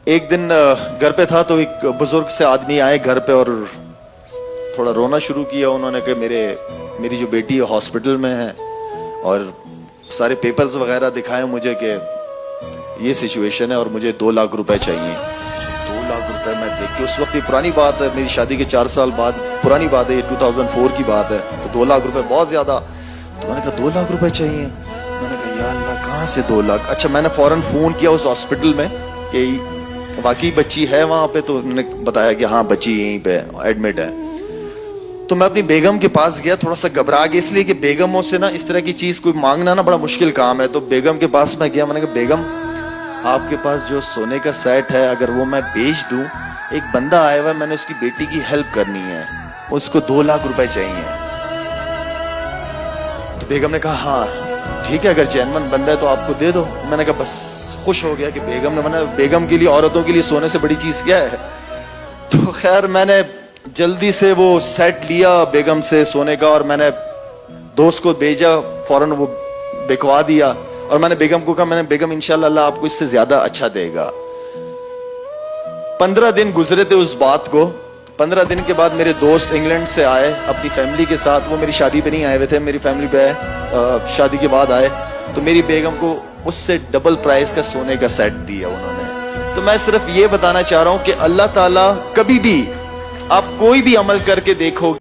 ایک دن گھر پہ تھا تو ایک بزرگ سے آدمی آئے گھر پہ اور تھوڑا رونا شروع کیا. انہوں نے کہ میری جو بیٹی ہے ہاسپٹل میں ہے اور سارے پیپرز وغیرہ دکھائے مجھے کہ یہ سچویشن ہے اور مجھے 2 لاکھ روپے چاہیے. 2 لاکھ روپے میں دیکھ کے اس وقت یہ پرانی بات ہے, میری شادی کے 4 سال بعد پرانی بات ہے, یہ 2004 کی بات ہے. تو 2 لاکھ روپے بہت زیادہ. تو میں نے کہا 2 لاکھ روپے چاہیے. میں نے کہا یا اللہ کہاں سے 2 لاکھ. اچھا میں نے فوراً فون کیا اس ہاسپٹل میں کہ واقعی بچی ہے وہاں پہ. تو انہوں نے بتایا کہ ہاں بچی یہیں پہ ایڈمٹ ہے. تو میں اپنی بیگم کے پاس گیا, تھوڑا سا گھبرا گیا اس لیے کہ بیگموں سے نا اس طرح کی چیز کوئی مانگنا نا بڑا مشکل کام ہے. تو بیگم کے پاس میں گیا, میں نے کہا بیگم آپ کے پاس جو سونے کا سیٹ ہے اگر وہ میں بیچ دوں, ایک بندہ آیا ہوا ہے, میں نے اس کی بیٹی کی ہیلپ کرنی ہے, اس کو 2 لاکھ روپے چاہیے. تو بیگم نے کہا ہاں ٹھیک ہے اگر جینون بندہ ہے تو آپ کو دے دو. میں نے کہا بس خوش ہو گیا کہ بیگم نے, میں نے بیگم کے لیے عورتوں کے لیے سونے سے بڑی چیز کیا ہے. تو خیر میں نے جلدی سے وہ سیٹ لیا بیگم سے سونے کا اور میں نے دوست کو بھیجا, فوراً وہ بکوا دیا. اور میں نے بیگم کو کہا, میں نے بیگم انشاءاللہ اللہ آپ کو اس سے زیادہ اچھا دے گا. 15 دن گزرے تھے اس بات کو. 15 دن کے بعد میرے دوست انگلینڈ سے آئے اپنی فیملی کے ساتھ. وہ میری شادی پہ نہیں آئے ہوئے تھے, میری فیملی پہ شادی کے بعد آئے. تو میری بیگم کو اس سے ڈبل پرائز کا سونے کا سیٹ دیا انہوں نے. تو میں صرف یہ بتانا چاہ رہا ہوں کہ اللہ تعالیٰ کبھی بھی آپ کوئی بھی عمل کر کے دیکھو